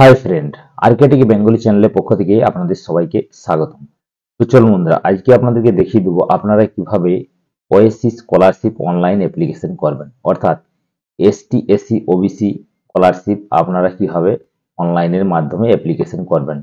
Hi friend, আরকেটিক Bengali চ্যানেলের পক্ষ থেকে আপনাদের সবাইকে স্বাগতম। তো চলুন বন্ধুরা, আজকে আপনাদেরকে দেখিয়ে দেবো আপনারা কিভাবে ওএসসি স্কলারশিপ অনলাইন অ্যাপ্লিকেশন করবেন। অর্থাৎ এসটি এসসি ওবিসি স্কলারশিপ আপনারা কিভাবে অনলাইনের মাধ্যমে অ্যাপ্লিকেশন করবেন।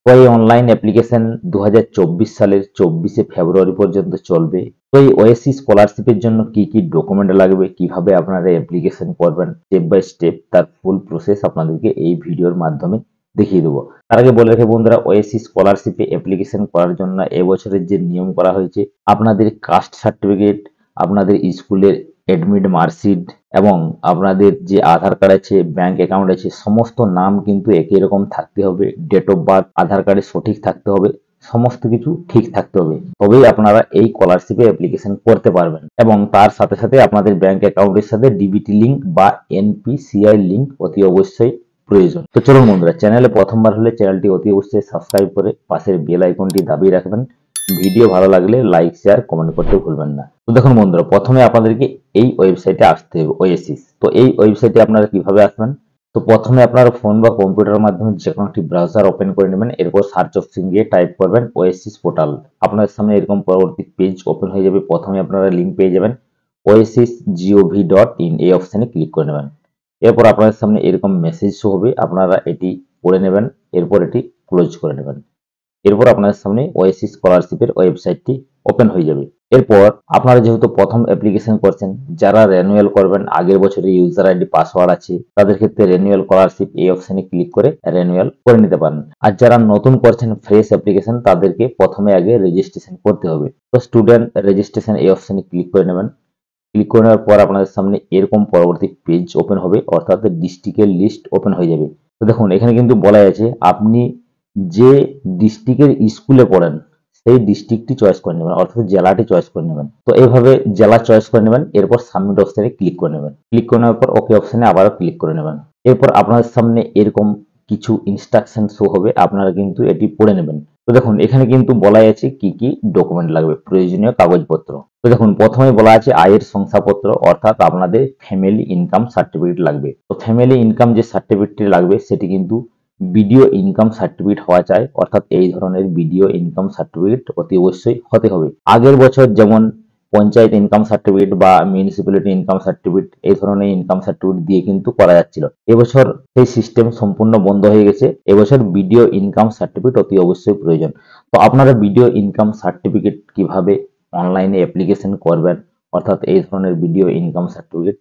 তো এই অনলাইন অ্যাপ্লিকেশন 2024 সালের 24শে ফেব্রুয়ারি পর্যন্ত চলবে। তো এই ওএসসি স্কলারশিপের জন্য কি কি ডকুমেন্ট লাগবে, কিভাবে আপনারা অ্যাপ্লিকেশন করবেন, স্টেপ বাই স্টেপ তার ফুল প্রসেস আপনাদেরকে এই ভিডিওর মাধ্যমে দেখিয়ে দেবো। তার আগে বলে রাখি বন্ধুরা, ওএসসি স্কলারশিপে অ্যাপ্লিকেশন করার জন্য এবছরের যে নিয়ম করা হয়েছে, আপনাদের কাস্ট সার্টিফিকেট, আপনাদের স্কুলের অ্যাডমিট মার্কশিট এবং আপনাদের যে আধার কার্ড আছে, ব্যাংক অ্যাকাউন্ট আছে, সমস্ত নাম কিন্তু একই রকম থাকতে হবে। ডেট অফ বার্থ আধার কার্ডে সঠিক থাকতে হবে, সমস্ত কিছু ঠিক থাকতে হবে, তবেই আপনারা এই স্কলারশিপে অ্যাপ্লিকেশন করতে পারবেন। এবং তার সাথে সাথে আপনাদের ব্যাংক অ্যাকাউন্টের সাথে ডিবিটি লিঙ্ক বা এনপিসিআই লিঙ্ক অতি অবশ্যই প্রয়োজন। তো চলুন বন্ধুরা, চ্যানেলে প্রথমবার হলে চ্যানেলটি অতি অবশ্যই সাবস্ক্রাইব করে পাশের বেল আইকনটি দাবিয়ে রাখবেন। ভিডিও ভালো লাগলে লাইক শেয়ার কমেন্ট করতে ভুলবেন না। তো দেখুন বন্ধুরা, প্রথমে আপনাদেরকে এই ওয়েবসাইটে আসতে হবে, ওএসিস। তো এই ওয়েবসাইটে আপনারা কিভাবে আসবেন, তো প্রথমে আপনারা ফোন বা কম্পিউটারের মাধ্যমে যে কোনো একটি ব্রাউজার ওপেন করে নেবেন। এরপর সার্চ অপশন গিয়ে টাইপ করবেন ওএসিস পোর্টাল। আপনাদের সামনে এরকম পরবর্তী পেজ ওপেন হয়ে যাবে। প্রথমে আপনারা লিঙ্ক পেয়ে যাবেন oasisgov.in, এই অপশানে ক্লিক করে নেবেন। এরপর আপনাদের সামনে এরকম মেসেজ শো হবে, আপনারা এটি পড়ে নেবেন। এরপর এটি ক্লোজ করে নেবেন। এরপর আপনাদের সামনে ওএসসি স্কলারশিপের ওয়েবসাইটটি ওপেন হয়ে যাবে। এরপর আপনারা যেহেতু প্রথম অ্যাপ্লিকেশন করছেন, যারা রেনুয়াল করবেন, আগের বছরের ইউজার আইডি পাসওয়ার্ড আছে, তাদের ক্ষেত্রে রেনুয়াল স্কলারশিপ এই অপশনে ক্লিক করে রেনুয়াল করে নিতে পারেন। আর যারা নতুন করছেন ফ্রেশ অ্যাপ্লিকেশন, তাদেরকে প্রথমে আগে রেজিস্ট্রেশন করতে হবে। তো স্টুডেন্ট রেজিস্ট্রেশন এই অপশনে ক্লিক করে নেবেন। ক্লিক করে নেওয়ার পর আপনাদের সামনে এরকম পরবর্তী পেজ ওপেন হবে, অর্থাৎ ডিস্ট্রিক্টের লিস্ট ওপেন হয়ে যাবে। তো দেখুন, এখানে কিন্তু বলা আছে আপনি যে ডিস্ট্রিক্টের স্কুলে পড়েন সেই ডিস্ট্রিক্টটি চয়েস করে নেবেন, অর্থাৎ জেলাটি চয়েস করে নেবেন। তো এইভাবে জেলা চয়েস করে নেবেন। এরপর সাবমিট অপশনে ক্লিক করে নেবেন। ক্লিক করে নেওয়ার পর ওকে অপশনে আবারও ক্লিক করে নেবেন। এরপর আপনাদের সামনে এরকম কিছু ইনস্ট্রাকশন শো হবে, আপনারা কিন্তু এটি পড়ে নেবেন। তো দেখুন, এখানে কিন্তু বলাই আছে কি কি ডকুমেন্ট লাগবে, প্রয়োজনীয় কাগজপত্র। তো দেখুন, প্রথমে বলা আছে আয়ের শংসাপত্র, অর্থাৎ আপনাদের ফ্যামিলি ইনকাম সার্টিফিকেট লাগবে। তো ফ্যামিলি ইনকাম যে সার্টিফিকেটটি লাগবে সেটি কিন্তু ভিডিও ইনকাম সার্টিফিকেট হওয়া চাই, অর্থাৎ এই ধরনের ভিডিও ইনকাম সার্টিফিকেট অতি অবশ্যই হতে হবে। আগের বছর যেমন পঞ্চায়েত ইনকাম সার্টিফিকেট বা মিউনিসিপ্যালিটি ইনকাম সার্টিফিকেট এই ধরনের ইনকাম সার্টিফিকেট দিয়ে কিন্তু করা যাচ্ছিল। এবছর সেই সিস্টেম সম্পূর্ণ বন্ধ হয়ে গেছে। এবছর ভিডিও ইনকাম সার্টিফিকেট অতি অবশ্যই প্রয়োজন। তো আপনারা ভিডিও ইনকাম সার্টিফিকেট কিভাবে অনলাইনে অ্যাপ্লিকেশন করবেন, অর্থাৎ এই ধরনের ভিডিও ইনকাম সার্টিফিকেট,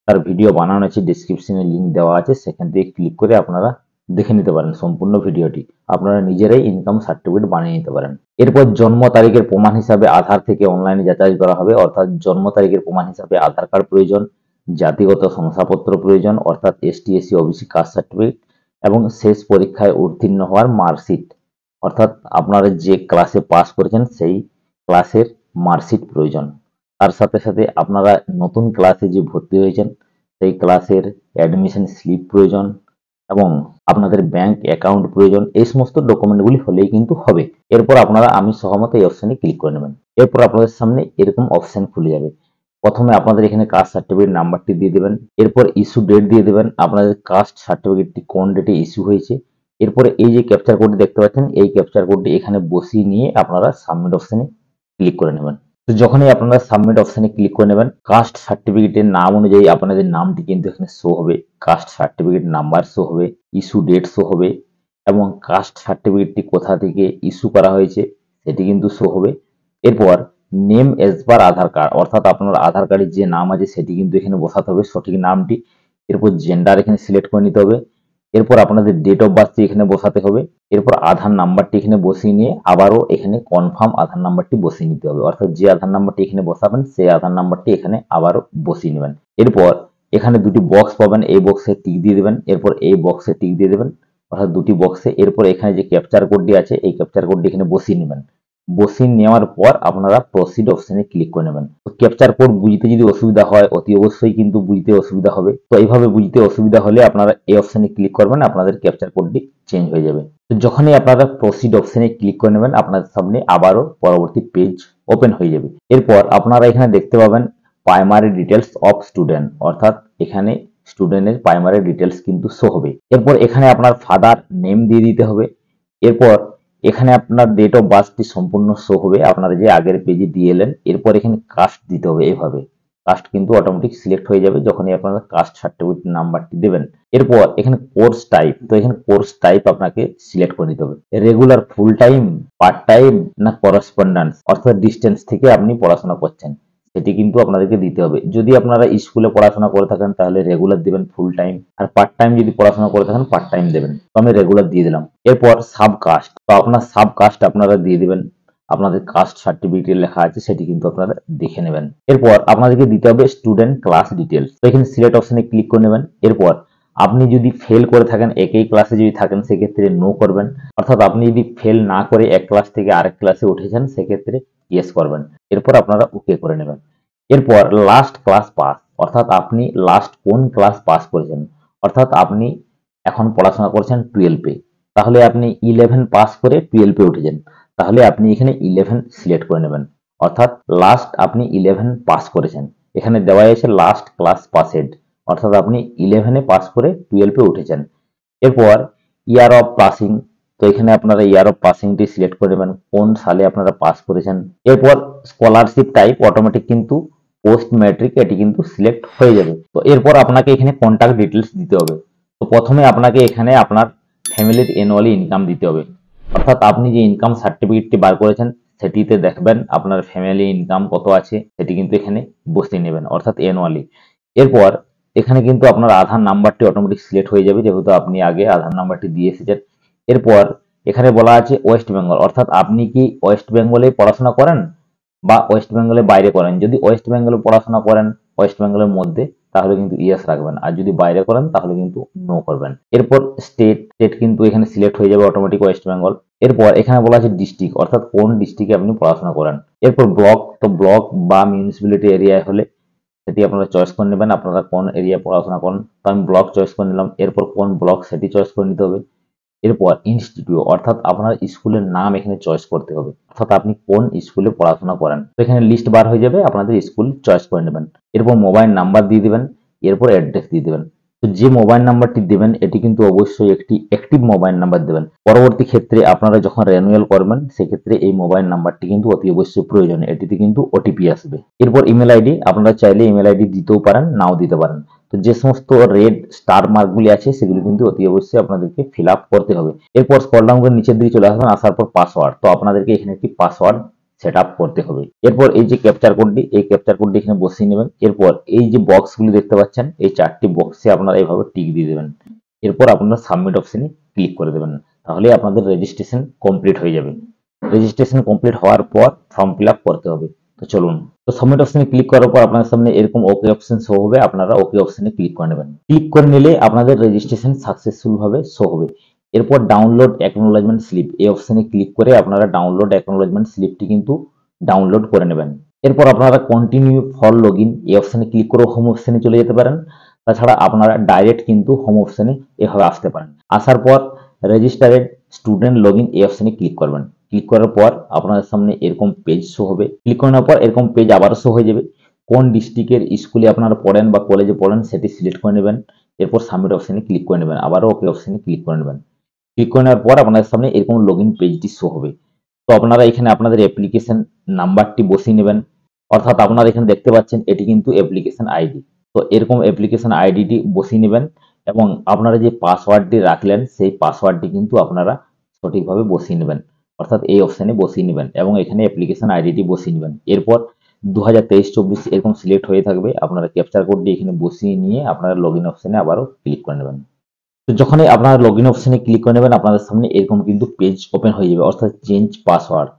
তার ভিডিও বানানো আছে, ডিসক্রিপশনে লিঙ্ক দেওয়া আছে, সেখান থেকে ক্লিক করে আপনারা দেখে নিতে পারেন সম্পূর্ণ ভিডিওটি। আপনারা নিজেরাই ইনকাম সার্টিফিকেট বানিয়ে নিতে পারেন। এরপর জন্ম তারিখের প্রমাণ হিসাবে আধার থেকে অনলাইনে যাচাই করা হবে, অর্থাৎ জন্ম তারিখের প্রমাণ হিসাবে আধার কার্ড প্রয়োজন, জাতিগত শংসাপত্র প্রয়োজন, অর্থাৎ ST SC OBC caste certificate, এবং শেষ পরীক্ষায় উত্তীর্ণ হওয়ার মার্কশিট, অর্থাৎ আপনারা যে ক্লাসে পাস করেছেন সেই ক্লাসের মার্কশিট প্রয়োজন। তার সাথে সাথে আপনারা নতুন ক্লাসে যে ভর্তি হয়েছেন সেই ক্লাসের অ্যাডমিশন স্লিপ প্রয়োজন এবং আপনাদের ব্যাংক অ্যাকাউন্ট প্রয়োজন। এই সমস্ত ডকুমেন্টগুলি হলেই কিন্তু হবে। এরপর আপনারা আমি সহমত এই অপশনে ক্লিক করে নেবেন। এরপর আপনাদের সামনে এরকম অপশন খুলে যাবে। প্রথমে আপনাদের এখানে কাস্ট সার্টিফিকেট নাম্বারটি দিয়ে দেবেন। এরপর ইস্যু ডেট দিয়ে দেবেন, আপনাদের কাস্ট সার্টিফিকেটটি কোন ডেটে ইস্যু হয়েছে। এরপরে এই যে ক্যাপচার কোডটি দেখতে পাচ্ছেন, এই ক্যাপচার কোডটি এখানে বসিয়ে নিয়ে আপনারা সাবমিট অপশনে ক্লিক করে নেবেন। তো যখনই আপনারা সাবমিট অপশনে ক্লিক করে নেবেন, কাস্ট সার্টিফিকেটের নাম অনুযায়ী আপনাদের নামটি কিন্তু এখানে শো হবে, কাস্ট সার্টিফিকেট নাম্বার শো হবে, ইস্যু ডেট শো হবে এবং কাস্ট সার্টিফিকেটটি কোথা থেকে ইস্যু করা হয়েছে সেটি কিন্তু শো হবে। এরপর নেম এজ পার আধার কার্ড, অর্থাৎ আপনার আধার কার্ডে যে নাম আছে সেটি কিন্তু এখানে বসাতে হবে, সঠিক নামটি। এরপর জেন্ডার এখানে সিলেক্ট করে নিতে হবে। এরপর আপনাদের ডেট অফ বার্থটি এখানে বসাতে হবে। এরপর আধার নাম্বারটি এখানে বসিয়ে নিয়ে আবারও এখানে কনফার্ম আধার নাম্বারটি বসিয়ে নিতে হবে, অর্থাৎ যে আধার নাম্বারটি এখানে বসাবেন সেই আধার নাম্বারটি এখানে আবারও বসিয়ে নেবেন। এরপর এখানে দুটি বক্স পাবেন, এই বক্সে টিক দিয়ে দেবেন, এরপর এই বক্সে টিক দিয়ে দেবেন, অর্থাৎ দুটি বক্সে। এরপর এখানে যে ক্যাপচার কোডটি আছে এই ক্যাপচার কোডটি এখানে বসিয়ে নেবেন। বসিয়ে নেওয়ার পর আপনারা প্রসিড অপশনে ক্লিক করে নেবেন। তো ক্যাপচার কোড বুঝতে যদি অসুবিধা হয়, অতি অবশ্যই কিন্তু বুঝতে অসুবিধা হবে। তো এইভাবে বুঝতে অসুবিধা হলে আপনারা এই অপশনে ক্লিক করবেন, আপনাদের ক্যাপচার কোডটি চেঞ্জ হয়ে যাবে। তো যখনই আপনারা প্রসিড অপশনে ক্লিক করে নেবেন, আপনাদের সামনে আবারও পরবর্তী পেজ ওপেন হয়ে যাবে। এরপর আপনারা এখানে দেখতে পাবেন প্রাইমারি ডিটেলস অফ স্টুডেন্ট, অর্থাৎ এখানে স্টুডেন্টের প্রাইমারি ডিটেলস কিন্তু শো হবে। এরপর এখানে আপনার ফাদার নেম দিয়ে দিতে হবে। এরপর এখানে আপনার ডেট অফ বার্থটি সম্পূর্ণ শো হবে আপনারা যে আগের পেজে দিয়ে এলেন। এরপর এখানে কাস্ট দিতে হবে। এইভাবে কাস্ট কিন্তু অটোমেটিক সিলেক্ট হয়ে যাবে যখনই আপনারা কাস্ট সার্টিফিকেট নাম্বারটি দেবেন। এরপর এখানে কোর্স টাইপ, তো এখানে কোর্স টাইপ আপনাকে সিলেক্ট করে নিতে হবে। Regular, full time, part time না করসপন্ডেন্স, অর্থাৎ ডিস্টেন্স থেকে আপনি পড়াশোনা করছেন সেটি কিন্তু আপনাদেরকে দিতে হবে। যদি আপনারা স্কুলে পড়াশোনা করে থাকেন তাহলে রেগুলার দিবেন ফুল টাইম, আর পার্ট টাইম যদি পড়াশোনা করে থাকেন পার্ট টাইম দেবেন। তো আমি রেগুলার দিয়ে দিলাম। এরপর সাবকাস্ট, তো আপনার সাবকাস্ট আপনারা দিয়ে দিবেন। আপনাদের কাস্ট সার্টিফিকেট লেখা আছে সেটি কিন্তু আপনারা দেখে নেবেন। এরপর আপনাদেরকে দিতে হবে স্টুডেন্ট ক্লাস ডিটেলস, তো এখানে সিলেক্ট অপশনে ক্লিক করে নেবেন। এরপর আপনি যদি ফেল করে থাকেন, একই ক্লাসে যদি থাকেন সেক্ষেত্রে নো করবেন। অর্থাৎ আপনি যদি ফেল না করে এক ক্লাস থেকে আরেক ক্লাসে উঠেছেন সেক্ষেত্রে ইয়েস করবেন। এরপর আপনারা ওকে করে নেবেন। এরপর লাস্ট ক্লাস পাস, অর্থাৎ আপনি লাস্ট কোন ক্লাস পাস করেছেন। অর্থাৎ আপনি এখন পড়াশোনা করছেন 12-এ, তাহলে আপনি 11 পাস করে 12-এ উঠেছেন, তাহলে আপনি এখানে 11 সিলেক্ট করে নেবেন। অর্থাৎ লাস্ট আপনি 11 পাস করেছেন, এখানে দেওয়া আছে লাস্ট ক্লাস পাসেড, অর্থাৎ আপনি 11-এ পাস করে 12-এ উঠেছেন। এরপর ইয়ার অফ পাসিং, তো এখানে আপনারা ইয়ার অফ পাসিংটি সিলেক্ট করে নেবেন, কোন সালে আপনারা পাস করেছেন। এরপর স্কলারশিপ টাইপ অটোমেটিক কিন্তু পোস্ট ম্যাট্রিক, এটি কিন্তু সিলেক্ট হয়ে যাবে। তো এরপর আপনাকে এখানে কন্ট্যাক্ট ডিটেলস দিতে হবে। তো প্রথমে আপনাকে এখানে আপনার ফ্যামিলির অ্যানুয়ালি ইনকাম দিতে হবে। অর্থাৎ আপনি যে ইনকাম সার্টিফিকেটটি বার করেছেন সেটিতে দেখবেন আপনার ফ্যামিলি ইনকাম কত আছে, সেটি কিন্তু এখানে বসিয়ে নেবেন, অর্থাৎ অ্যানুয়ালি। এরপর এখানে কিন্তু আপনার আধার নাম্বারটি অটোমেটিক সিলেক্ট হয়ে যাবে, যেহেতু আপনি আগে আধার নাম্বারটি দিয়ে এসেছেন। এরপর এখানে বলা আছে ওয়েস্ট বেঙ্গল, অর্থাৎ আপনি কি ওয়েস্ট বেঙ্গলে পড়াশোনা করেন বা ওয়েস্ট বেঙ্গলের বাইরে করেন। যদি ওয়েস্ট বেঙ্গলে পড়াশোনা করেন ওয়েস্ট বেঙ্গলের মধ্যে, তাহলে কিন্তু ইয়েস রাখবেন, আর যদি বাইরে করেন তাহলে কিন্তু নো করবেন। এরপর স্টেট কিন্তু এখানে সিলেক্ট হয়ে যাবে অটোমেটিক ওয়েস্ট বেঙ্গল। এরপর এখানে বলা আছে ডিস্ট্রিক্ট, অর্থাৎ কোন ডিস্ট্রিক্টে আপনি পড়াশোনা করেন। এরপর ব্লক, তো ব্লক বা মিউনিসিপ্যালিটি এরিয়ায় হলে সেটি আপনারা চয়েস করে নেবেন, আপনারা কোন এরিয়া পড়াশোনা করেন। তো আমি ব্লক চয়েস করে নিলাম। এরপর কোন ব্লক সেটি চয়েস করে নিতে হবে। এরপর ইনস্টিটিউট, অর্থাৎ আপনার স্কুলের নাম এখানে চয়েস করতে হবে, অর্থাৎ আপনি কোন স্কুলে পড়াশোনা করেন। তো এখানে লিস্ট বার হয়ে যাবে, আপনাদের স্কুল চয়েস করে নেবেন। এরপর মোবাইল নাম্বার দিয়ে দিবেন, এরপর অ্যাড্রেস দিয়ে দিবেন। তো যে মোবাইল নাম্বারটি দেবেন এটি কিন্তু অবশ্যই একটি অ্যাক্টিভ মোবাইল নাম্বার দেবেন। পরবর্তী ক্ষেত্রে আপনারা যখন রিনিউয়াল করবেন সেক্ষেত্রে এই মোবাইল নাম্বারটি কিন্তু অতি অবশ্যই প্রয়োজন, এটিতে কিন্তু ওটিপি আসবে। এরপর ইমেল আইডি, আপনারা চাইলে ইমেল আইডি দিতেও পারেন, নাও দিতে পারেন। তো যে সমস্ত রেড স্টার মার্কগুলি আছে সেগুলি কিন্তু অতি অবশ্যই আপনাদেরকে ফিল আপ করতে হবে। এরপর স্ক্রল ডাউন করে নিচের দিকে চলে আসবেন, আসার পর পাসওয়ার্ড, তো আপনাদেরকে এখানে একটি পাসওয়ার্ড সেট আপ করতে হবে। এরপর এই যে ক্যাপচার কোডটি, এই ক্যাপচার কোডটি এখানে বসিয়ে নেবেন। এরপর এই যে বক্সগুলি দেখতে পাচ্ছেন এই 4টি বক্সে আপনারা এইভাবে টিক দিয়ে দেবেন। এরপর আপনারা সাবমিট অপশনে ক্লিক করে দেবেন, তাহলে আপনাদের রেজিস্ট্রেশন কমপ্লিট হয়ে যাবে। রেজিস্ট্রেশন কমপ্লিট হওয়ার পর ফর্ম ফিল আপ করতে হবে। তো চলুন, তো সাবমিট অপশনে ক্লিক করার পর আপনার সামনে এরকম ওকে অপশন শো হবে, আপনারা ওকে অপশনে ক্লিক করে নেবেন। ক্লিক করে নিলে আপনাদের রেজিস্ট্রেশন সাকসেসফুল ভাবে শো হবে। এরপর ডাউনলোড অ্যাকনোলেজমেন্ট স্লিপ, এই অপশনে ক্লিক করে আপনারা ডাউনলোড অ্যাকনোলেজমেন্ট স্লিপটি কিন্তু ডাউনলোড করে নেবেন। এরপর আপনারা কন্টিনিউ ফর লগইন এই অপশনে ক্লিক করে হোম অপশনে চলে যেতে পারেন। তাছাড়া আপনারা ডাইরেক্ট কিন্তু হোম অপশনে এভাবে আসতে পারেন। আসার পর রেজিস্টারেড স্টুডেন্ট লগইন এই অপশনে ক্লিক করবেন। ক্লিক করার পর আপনাদের সামনে এরকম পেজ শো হবে। ক্লিক করার পর এরকম পেজ আবারও শো হয়ে যাবে। কোন ডিস্ট্রিক্টের স্কুলে আপনারা পড়েন বা কলেজে পড়েন সেটি সিলেক্ট করে নেবেন। এরপর সাবমিট অপশনে ক্লিক করে নেবেন, আবারও ওকে অপশনে ক্লিক করে নেবেন। ক্লিক করে নেওয়ার পর আপনাদের সামনে এরকম লগইন পেজটি শো হবে। তো আপনারা এখানে আপনাদের অ্যাপ্লিকেশন নাম্বারটি বসিয়ে নেবেন, অর্থাৎ আপনারা এখানে দেখতে পাচ্ছেন এটি কিন্তু অ্যাপ্লিকেশন আইডি। তো এরকম অ্যাপ্লিকেশন আইডিটি বসিয়ে নেবেন এবং আপনারা যে পাসওয়ার্ডটি রাখলেন সেই পাসওয়ার্ডটি কিন্তু আপনারা সঠিকভাবে বসিয়ে নেবেন, অর্থাৎ এই অপশানে বসিয়ে নেবেন এবং এখানে অ্যাপ্লিকেশন আইডিটি বসিয়ে নেবেন। এরপর 2023-24 এরকম সিলেক্ট হয়ে থাকবে, আপনারা ক্যাপচার কোডটি এখানে বসিয়ে নিয়ে আপনারা লগইন অপশানে আবারও ক্লিক করে নেবেন। তো যখনই আপনারা লগইন অপশানে ক্লিক করে নেবেন আপনাদের সামনে এরকম কিন্তু পেজ ওপেন হয়ে যাবে, অর্থাৎ চেঞ্জ পাসওয়ার্ড।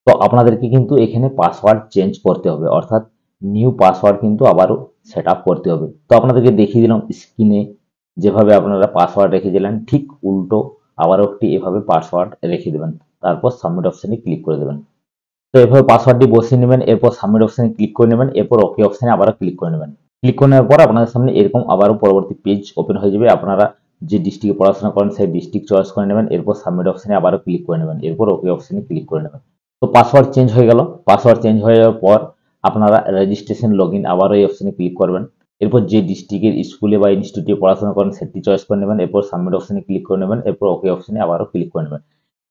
তো আপনাদেরকে কিন্তু এখানে পাসওয়ার্ড চেঞ্জ করতে হবে, অর্থাৎ নিউ পাসওয়ার্ড কিন্তু আবারও সেট আপ করতে হবে। তো আপনাদেরকে দেখিয়ে দিলাম স্ক্রিনে যেভাবে আপনারা পাসওয়ার্ড রেখেছিলেন ঠিক উল্টো আবারও একটি এভাবে পাসওয়ার্ড রেখে দেবেন, তারপর সাবমিট অপশানে ক্লিক করে দেবেন। তো এভাবে পাসওয়ার্ডটি বসিয়ে নেবেন, এরপর সাবমিট অপশানে ক্লিক করে নেবেন, এরপর ওকে অপশানে আবারও ক্লিক করে নেবেন। ক্লিক করে নেওয়ার পর আপনাদের সামনে এরকম আবারও পরবর্তী পেজ ওপেন হয়ে যাবে। আপনারা যে ডিস্ট্রিক্টে পড়াশোনা করেন সেই ডিস্ট্রিক্ট চয়েস করে নেবেন, এরপর সাবমিট অপশানে আবারও ক্লিক করে নেবেন, এরপর ওকে অপশানে ক্লিক করে নেবেন। তো পাসওয়ার্ড চেঞ্জ হয়ে গেল। পাসওয়ার্ড চেঞ্জ হয়ে যাওয়ার পর আপনারা রেজিস্ট্রেশন লগইন আবারও এই অপশানে ক্লিক করবেন। এরপর যে ডিস্ট্রিক্টের স্কুলে বা ইনস্টিটিউটে পড়াশোনা করেন সেটি চয়েস করে নেবেন। এরপর সাবমিট অপশনে ক্লিক করে নেবেন। এরপর ওকে অপশনে আবারও ক্লিক করে নেবেন।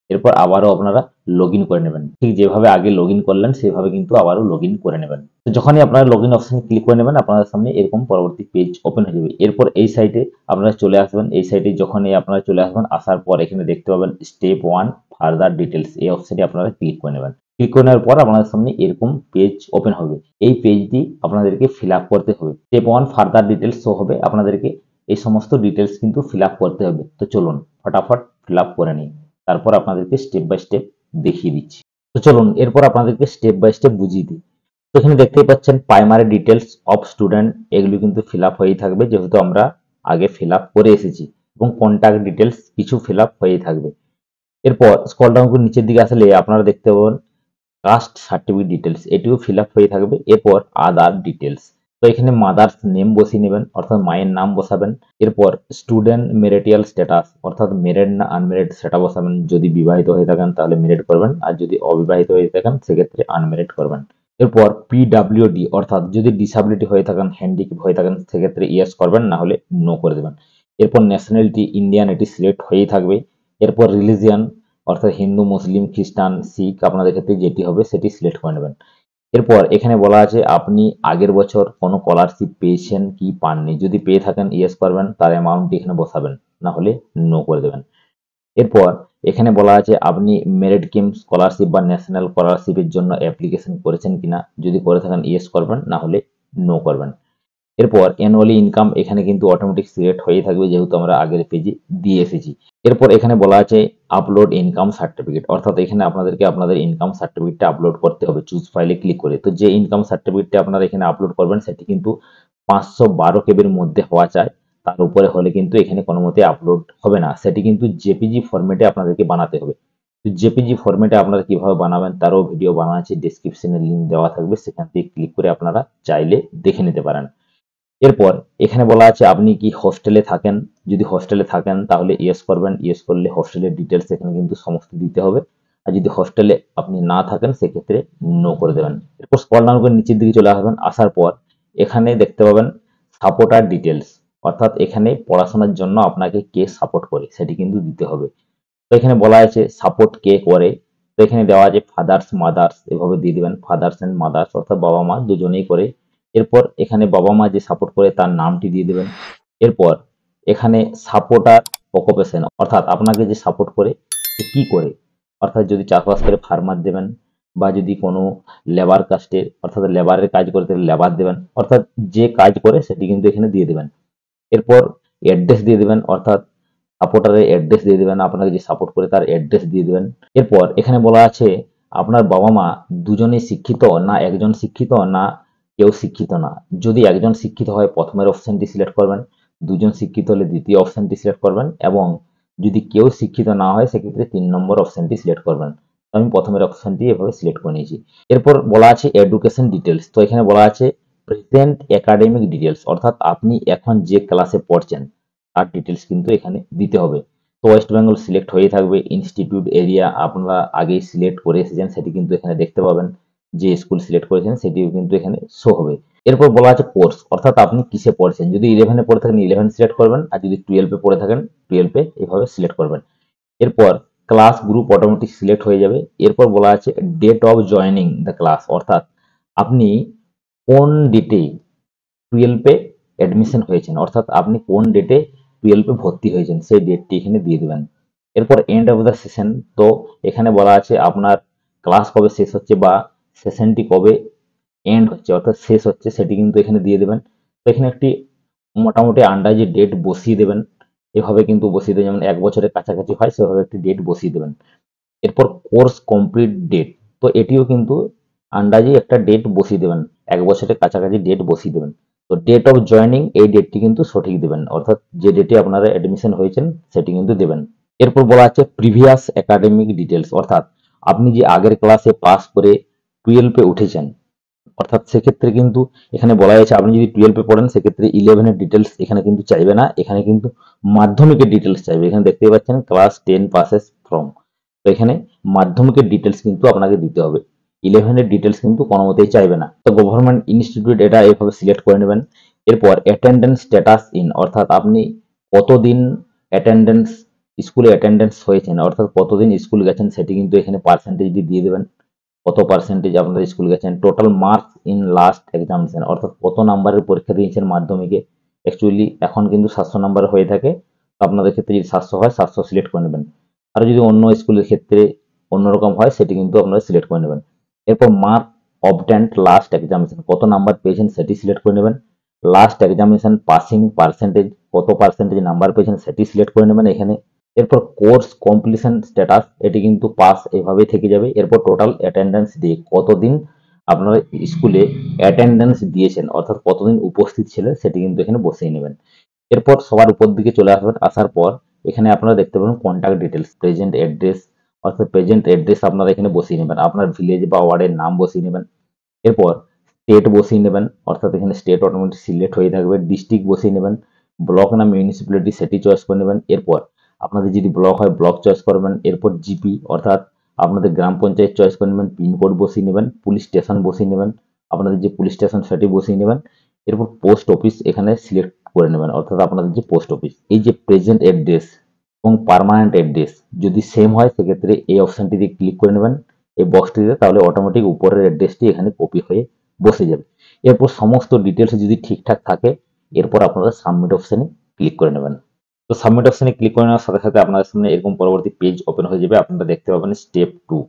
এরপর আবারও আপনারা লগইন করে নেবেন। ঠিক যেভাবে আগে লগইন করলেন সেভাবে কিন্তু আবারও লগইন করে নেবেন। তো যখনই আপনারা লগইন অপশনে ক্লিক করে নেবেন আপনাদের সামনে এরকম পরবর্তী পেজ ওপেন হয়ে যাবে। এরপর এই সাইটে আপনারা চলে আসবেন। এই সাইটে যখনই আপনারা চলে আসবেন, আসার পর এখানে দেখতে পাবেন স্টেপ 1 ফার্দার ডিটেলস, এই অপশনে আপনারা ক্লিক করে নেবেন। ক্লিক করে নেওয়ার পর আপনাদের সামনে এরকম পেজ ওপেন হবে। এই পেজটি আপনাদেরকে ফিল আপ করতে হবে। স্টেপ 1 ফার্দার ডিটেলস শো হবে, আপনাদেরকে এই সমস্ত ডিটেলস কিন্তু ফিল আপ করতে হবে। তো চলুন ফটাফট ফিল আপ করে নিই, তারপর আপনাদেরকে স্টেপ বাই স্টেপ দেখিয়ে দিচ্ছি। তো চলুন এরপর আপনাদেরকে স্টেপ বাই স্টেপ বুঝিয়ে দিই। তো এখানে দেখতেই পাচ্ছেন প্রাইমারি ডিটেলস অফ স্টুডেন্ট, এগুলো কিন্তু ফিল আপ হয়েই থাকবে যেহেতু আমরা আগে ফিল আপ করে এসেছি, এবং কন্ট্যাক্ট ডিটেলস কিছু ফিল আপ হয়েই থাকবে। এরপর স্ক্রল ডাউন করে নিচের দিকে আসলে আপনারা দেখতে পাবেন কাস্ট সার্টিফিকেট ডিটেলস, এটিও ফিল আপ হয়ে থাকবে। এরপর আদার ডিটেলস, তো এখানে মাদার্স নেম বসিয়ে নেবেন, অর্থাৎ মায়ের নাম বসাবেন। এরপর স্টুডেন্ট মেরিটিয়াল স্ট্যাটাস, অর্থাৎ মেরিড না আনমেরিড সেটা বসাবেন। যদি বিবাহিত হয়ে থাকেন তাহলে মেরিড করবেন, আর যদি অবিবাহিত হয়ে থাকেন সেক্ষেত্রে আনমেরিড করবেন। এরপর পিডাব্লিউডি, অর্থাৎ যদি ডিসাবিলিটি হয়ে থাকেন, হ্যান্ডিক্যাপ হয়ে থাকেন সেক্ষেত্রে ইয়েস করবেন, না হলে নো করে দেবেন। এরপর ন্যাশনালিটি ইন্ডিয়ান, এটি সিলেক্ট হয়েই থাকবে। এরপর রিলিজিয়ান, অর্থাৎ হিন্দু, মুসলিম, খ্রিস্টান, শিখ আপনাদের ক্ষেত্রে যেটি হবে সেটি সিলেক্ট করে নেবেন। এরপর এখানে বলা আছে আপনি আগের বছর কোনো স্কলারশিপ পেয়েছেন কি পাননি, যদি পেয়ে থাকেন ইয়েস করবেন, তার অ্যামাউন্টটি এখানে বসাবেন, না হলে নো করে দেবেন। এরপর এখানে বলা আছে আপনি মেরিট স্কিম স্কলারশিপ বা ন্যাশনাল স্কলারশিপের জন্য অ্যাপ্লিকেশন করেছেন কিনা, যদি করে থাকেন ইয়েস করবেন, না হলে নো করবেন। এরপর অ্যানুয়ালি ইনকাম, এখানে কিন্তু অটোমেটিক সিলেক্ট হয়ে থাকবে যেহেতু আমরা আগের পেজে দিয়ে এসেছি। এরপর এখানে বলা আছে আপলোড ইনকাম সার্টিফিকেট, অর্থাৎ এখানে আপনাদেরকে আপনাদের ইনকাম সার্টিফিকেটটা আপলোড করতে হবে চুজ ফাইলে ক্লিক করে। তো যে ইনকাম সার্টিফিকেটটা আপনারা এখানে আপলোড করবেন সেটি কিন্তু 512 কেবির মধ্যে হওয়া চাই, তার উপরে হলে কিন্তু এখানে কোনো মতে আপলোড হবে না। সেটি কিন্তু জেপিজি ফরম্যাটে আপনাদেরকে বানাতে হবে। তো জেপিজি ফরম্যাটে আপনারা কিভাবে বানাবেন তারও ভিডিও বানানো আছে, ডেসক্রিপশনে লিঙ্ক দেওয়া থাকবে, সেখান থেকে ক্লিক করে আপনারা চাইলে দেখে নিতে পারেন। এরপর এখানে বলা আছে আপনি কি হোস্টেলে থাকেন, যদি হোস্টেলে থাকেন তাহলে ইয়েস করবেন, ইয়েস করলে হোস্টেলের ডিটেলস এখানে কিন্তু সমস্ত দিতে হবে। আর যদি হোস্টেলে আপনি না থাকেন সেক্ষেত্রে নো করে দেবেন। এরপর স্ক্রল ডাউন করে নিচের দিকে চলে আসবেন, আসার পর এখানে দেখতে পাবেন সাপোর্টার ডিটেলস, অর্থাৎ এখানে পড়াশোনার জন্য আপনাকে কে সাপোর্ট করে সেটি কিন্তু দিতে হবে। তো এখানে বলা আছে সাপোর্ট কে করে, তো এখানে দেওয়া আছে ফাদার্স মাদার্স, এভাবে দিয়ে দিবেন ফাদার্স অ্যান্ড মাদার্স, অর্থাৎ বাবা মা দুজনেই করে। এরপর এখানে বাবা মা যে সাপোর্ট করে তার নামটি দিয়ে দেবেন। এরপর এখানে সাপোর্টার অকুপেশন, অর্থাৎ আপনাকে যে সাপোর্ট করে সে কি করে, অর্থাৎ যদি চাষবাস করে ফার্মার দেবেন, বা যদি কোনো লেবার কাস্টের অর্থাৎ লেবারের কাজ করে তাহলে লেবার দেবেন, অর্থাৎ যে কাজ করে সেটি কিন্তু এখানে দিয়ে দেবেন। এরপর অ্যাড্রেস দিয়ে দেবেন, অর্থাৎ সাপোর্টারের অ্যাড্রেস দিয়ে দেবেন, আপনাকে যে সাপোর্ট করে তার অ্যাড্রেস দিয়ে দেবেন। এরপর এখানে বলা আছে আপনার বাবা মা দুজনেই শিক্ষিত না একজন শিক্ষিত না কেউ শিক্ষিত না। যদি একজন শিক্ষিত হয় প্রথমের অপশনটি সিলেক্ট করবেন, দুজন শিক্ষিত হলে দ্বিতীয় অপশনটি সিলেক্ট করবেন, এবং যদি কেউ শিক্ষিত না হয় সেক্ষেত্রে 3 নম্বর অপশনটি সিলেক্ট করবেন। তো আমি প্রথমের অপশনটি এভাবে সিলেক্ট করে নিয়েছি। এরপর বলা আছে এডুকেশন ডিটেলস, তো এখানে বলা আছে প্রেজেন্ট একাডেমিক ডিটেলস, অর্থাৎ আপনি এখন যে ক্লাসে পড়ছেন তার ডিটেলস কিন্তু এখানে দিতে হবে। তো ওয়েস্ট বেঙ্গল সিলেক্ট হয়ে থাকবে। ইনস্টিটিউট এরিয়া আপনারা আগেই সিলেক্ট করে এসেছেন সেটি কিন্তু এখানে দেখতে পাবেন, যে স্কুল সিলেক্ট করেছেন সেটিও কিন্তু এখানে শো হবে। এরপর বলা আছে কোর্স, অর্থাৎ আপনি কিসে পড়ছেন, যদি 11-এ পড়ে থাকেন 11 সিলেক্ট করবেন, আর যদি 12-এ পড়ে থাকেন 12-এ এভাবে সিলেক্ট করবেন। এরপর ক্লাস গ্রুপ অটোমেটিক সিলেক্ট হয়ে যাবে। এরপর বলা আছে date of joining the class, অর্থাৎ আপনি কোন ডেটে 12-এ অ্যাডমিশন হয়েছেন, অর্থাৎ আপনি কোন ডেটে 12-এ ভর্তি হয়েছেন সেই ডেটটি এখানে দিয়ে দেবেন। এরপর এন্ড অফ দ্য সেশন, তো এখানে বলা আছে আপনার ক্লাস কবে শেষ হচ্ছে বা সেশনটি কবে এন্ড হচ্ছে অর্থাৎ শেষ হচ্ছে সেটি কিন্তু এখানে দিয়ে দেবেন। তো এখানে একটি মোটামুটি আন্দাজে ডেট বসিয়ে দেবেন, এভাবে কিন্তু বসিয়ে দেবেন, যেমন 1 বছরের কাছাকাছি হয় সেভাবে একটি ডেট বসিয়ে দেবেন। এরপর কোর্স কমপ্লিট ডেট, তো এটিও কিন্তু আন্দাজে একটা ডেট বসিয়ে দেবেন, 1 বছরের কাছাকাছি ডেট বসিয়ে দেবেন। তো ডেট অফ জয়নিং এই ডেটটি কিন্তু সঠিক দেবেন, অর্থাৎ যে ডেটে আপনারা অ্যাডমিশন হয়েছেন সেটি কিন্তু দেবেন। এরপর বলা আছে প্রিভিয়াস একাডেমিক ডিটেলস, অর্থাৎ আপনি যে আগের ক্লাসে পাস করে 12-এ উঠেছেন, অর্থাৎ সেক্ষেত্রে কিন্তু এখানে বলা হয়েছে আপনি যদি 12-এ পড়েন সেক্ষেত্রে 11-এর ডিটেলস এখানে কিন্তু চাইবে না, এখানে কিন্তু মাধ্যমিকের ডিটেলস চাইবে। এখানে দেখতেই পাচ্ছেন ক্লাস 10 পাসেস ফ্রম, তো এখানে মাধ্যমিকের ডিটেলস কিন্তু আপনাকে দিতে হবে, 11-এর ডিটেলস কিন্তু কোনো মতেই চাইবে না। তো গভর্নমেন্ট ইনস্টিটিউট এটা এভাবে সিলেক্ট করে নেবেন। এরপর অ্যাটেন্ডেন্স স্ট্যাটাস ইন, অর্থাৎ আপনি কতদিন অ্যাটেন্ডেন্স স্কুলে অ্যাটেন্ডেন্স হয়েছেন, অর্থাৎ কতদিন স্কুল গেছেন সেটি কিন্তু এখানে পার্সেন্টেজ দিয়ে দেবেন। কত পার্সেন্টেজ আপনারা স্কুল গেছেন। Total marks in last examination, অর্থাৎ কত নাম্বারের পরীক্ষা দিয়েছেন মাধ্যমিকে। অ্যাকচুয়ালি এখন কিন্তু 700 নাম্বার হয়ে থাকে, তো আপনাদের ক্ষেত্রে যদি 700 হয় 700 সিলেক্ট করে নেবেন। আর যদি অন্য স্কুলের ক্ষেত্রে অন্যরকম হয় সেটি কিন্তু আপনারা সিলেক্ট করে নেবেন। এরপর মার্ক অবটেন্ড লাস্ট এক্সামিনেশন, কত নাম্বার পেয়েছেন সেটি সিলেক্ট করে নেবেন। লাস্ট এক্সামিনেশন পাসিং পার্সেন্টেজ, কত পার্সেন্টেজ নাম্বার পেয়েছেন সেটি সিলেক্ট করে নেবেন এখানে। এরপর কোর্স কমপ্লিশন স্ট্যাটাস, এটি কিন্তু পাস এভাবেই থেকে যাবে। এরপর টোটাল অ্যাটেন্ডেন্স দিয়ে, কতদিন আপনারা স্কুলে অ্যাটেন্ডেন্স দিয়েছেন, অর্থাৎ কতদিন উপস্থিত ছিলেন সেটি কিন্তু এখানে বসিয়ে নেবেন। এরপর সবার উপর দিকে চলে আসবেন, আসার পর এখানে আপনারা দেখতে পাবেন কন্ট্যাক্ট ডিটেলস, প্রেজেন্ট অ্যাড্রেস, অর্থাৎ প্রেজেন্ট অ্যাড্রেস আপনারা এখানে বসিয়ে নেবেন, আপনার ভিলেজ বা ওয়ার্ডের নাম বসিয়ে নেবেন। এরপর স্টেট বসিয়ে নেবেন, অর্থাৎ এখানে স্টেট অটোমেটিক সিলেক্ট হয়ে থাকবে। ডিস্ট্রিক্ট বসিয়ে নেবেন, ব্লক না মিউনিসিপ্যালিটি সেটি চয়েস করে নেবেন। এরপর আপনাদের যদি ব্লক হয় ব্লক চয়েস করবেন। এরপর জিপি অর্থাৎ আপনাদের গ্রাম পঞ্চায়েত চয়েস করে নেবেন, পিনকোড বসিয়ে নেবেন, পুলিশ স্টেশন বসিয়ে নেবেন, আপনাদের যে পুলিশ স্টেশন সেটি বসিয়ে নেবেন। এরপর পোস্ট অফিস এখানে সিলেক্ট করে নেবেন, অর্থাৎ আপনাদের যে পোস্ট অফিস। এই যে প্রেজেন্ট অ্যাড্রেস এবং পার্মানেন্ট অ্যাড্রেস যদি সেম হয় সেক্ষেত্রে এই অপশনটিতে ক্লিক করে নেবেন, এই বক্সটিতে, তাহলে অটোমেটিক উপরের অ্যাড্রেসটি এখানে কপি হয়ে বসে যাবে। এরপর সমস্ত ডিটেলস যদি ঠিকঠাক থাকে এরপর আপনারা সাবমিট অপশনে ক্লিক করে নেবেন। তো সাবমিট অপশনে ক্লিক করে নেওয়ার সাথে সাথে আপনাদের সামনে এরকম পরবর্তী পেজ ওপেন হয়ে যাবে। আপনারা দেখতে পাবেন স্টেপ 2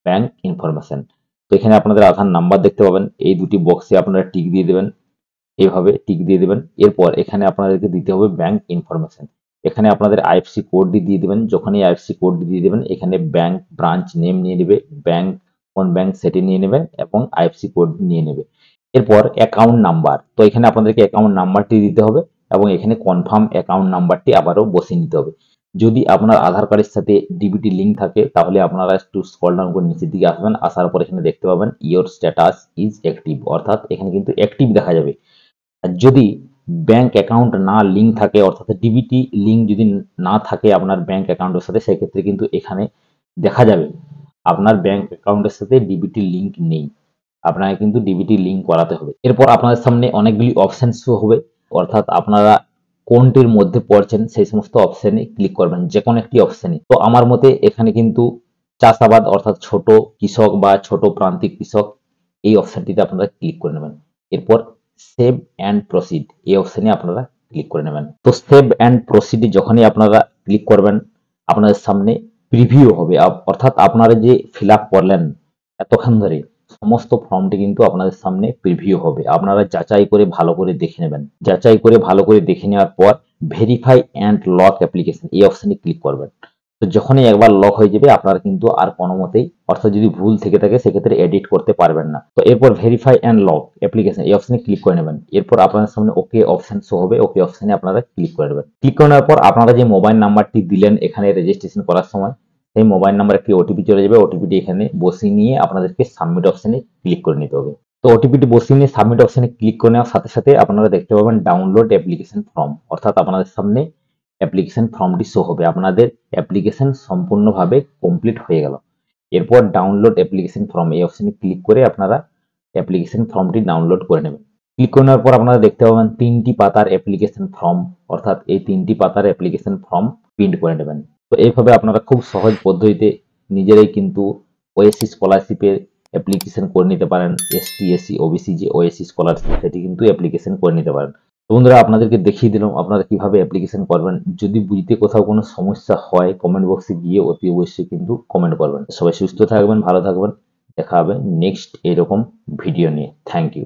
ব্যাংক ইনফরমেশন। তো এখানে আপনাদের আধার নাম্বার দেখতে পাবেন, এই দুটি বক্সে আপনারা টিক দিয়ে দেবেন, এইভাবে টিক দিয়ে দেবেন। এরপর এখানে আপনাদেরকে দিতে হবে ব্যাংক ইনফরমেশন, এখানে আপনাদের আইএফসি কোডটি দিয়ে দেবেন। যখনই আইএফসি কোডটি দিয়ে দেবেন এখানে ব্যাংক ব্রাঞ্চ নেম নিয়ে নেবে, ব্যাংক কোন ব্যাংক সেটি নিয়ে নেবেন এবং আইএফসি কোড নিয়ে নেবে। এরপর অ্যাকাউন্ট নাম্বার, তো এখানে আপনাদেরকে অ্যাকাউন্ট নাম্বারটি দিতে হবে এবং এখানে কনফার্ম অ্যাকাউন্ট নাম্বারটি আবারও বসিয়ে নিতে হবে। যদি আপনার আধার কার্ডের সাথে ডিবিটি লিঙ্ক থাকে তাহলে আপনারা একটু স্ক্রল ডাউন করে নিচের দিকে আসবেন, আসার পর এখানে দেখতে পাবেন ইওর স্ট্যাটাস ইজ অ্যাক্টিভ, অর্থাৎ এখানে কিন্তু অ্যাক্টিভ দেখা যাবে। আর যদি ব্যাংক অ্যাকাউন্ট না লিঙ্ক থাকে, অর্থাৎ ডিবিটি লিঙ্ক যদি না থাকে আপনার ব্যাংক অ্যাকাউন্টের সাথে, সেক্ষেত্রে কিন্তু এখানে দেখা যাবে আপনার ব্যাংক অ্যাকাউন্টের সাথে ডিবিটি লিঙ্ক নেই, আপনাকে কিন্তু ডিবিটি লিঙ্ক করাতে হবে। এরপর আপনাদের সামনে অনেকগুলি অপশন শো হবে, অর্থাৎ আপনারা কোনটির মধ্যে পড়ছেন সেই সমস্ত অপশনে ক্লিক করবেন, যে কোনো একটি অপশনে। তো আমার মতে এখানে কিন্তু চাষাবাদ অর্থাৎ ছোট কৃষক বা ছোট প্রান্তিক কৃষক, এই অপশনটিতে আপনারা ক্লিক করে নেবেন। এরপর সেভ অ্যান্ড প্রসিড এই অপশনে আপনারা ক্লিক করে নেবেন। তো সেভ অ্যান্ড প্রসিডে যখনই আপনারা ক্লিক করবেন আপনাদের সামনে প্রিভিউ হবে, অর্থাৎ আপনারা যে ফিল আপ করলেন এতক্ষণ ধরে সমস্ত ফর্মটি কিন্তু আপনাদের সামনে প্রিভিউ হবে। আপনারা যাচাই করে ভালো করে দেখে নেবেন, যাচাই করে ভালো করে দেখে নেওয়ার পর ভেরিফাই অ্যান্ড লক অ্যাপ্লিকেশন এই অপশনে ক্লিক করবেন। তো যখনই একবার লক হয়ে যাবে আপনারা কিন্তু আর কোনো মতেই, অর্থাৎ যদি ভুল থেকে থাকে সেক্ষেত্রে এডিট করতে পারবেন না। তো এরপর ভেরিফাই অ্যান্ড লক অ্যাপ্লিকেশন এই অপশনে ক্লিক করে নেবেন। এরপর আপনাদের সামনে ওকে অপশন শো হবে, ওকে অপশনে আপনারা ক্লিক করে নেবেন। ক্লিক করে নেওয়ার পর আপনারা যে মোবাইল নাম্বারটি দিলেন এখানে রেজিস্ট্রেশন করার সময়, সেই মোবাইল নাম্বার একটি ওটিপি চলে যাবে, ওটিপিটি এখানে বসিয়ে নিয়ে আপনাদেরকে সাবমিট অপশনে ক্লিক করে নিতে হবে। তো ওটিপিটি বসিয়ে নিয়ে সাবমিট অপশনে ক্লিক করে নেওয়ার সাথে সাথে আপনারা দেখতে পাবেন ডাউনলোড অ্যাপ্লিকেশন ফর্ম, অর্থাৎ আপনাদের সামনে অ্যাপ্লিকেশন ফর্মটি শো হবে, আপনাদের অ্যাপ্লিকেশন সম্পূর্ণভাবে কমপ্লিট হয়ে গেল। এরপর ডাউনলোড অ্যাপ্লিকেশন ফর্ম এই অপশনে ক্লিক করে আপনারা অ্যাপ্লিকেশন ফর্মটি ডাউনলোড করে নেবেন। ক্লিক করে নেওয়ার পর আপনারা দেখতে পাবেন 3টি পাতার অ্যাপ্লিকেশন ফর্ম, অর্থাৎ এই 3টি পাতার অ্যাপ্লিকেশন ফর্ম প্রিন্ট করে নেবেন। তো এইভাবে আপনারা খুব সহজ পদ্ধতিতে নিজেরাই কিন্তু ওএসসি স্কলারশিপের অ্যাপ্লিকেশন করে নিতে পারেন। এসটি এসসি ওবিসি যে ওএসসি স্কলারশিপ সেটি কিন্তু অ্যাপ্লিকেশন করে নিতে পারেন। তো বন্ধুরা আপনাদেরকে দেখিয়ে দিলাম আপনারা কিভাবে অ্যাপ্লিকেশন করবেন। যদি বুঝতে কোথাও কোনো সমস্যা হয় কমেন্ট বক্সে গিয়ে অতি অবশ্যই কিন্তু কমেন্ট করবেন। সবাই সুস্থ থাকবেন, ভালো থাকবেন, দেখা হবে নেক্সট এরকম ভিডিও নিয়ে। Thank you.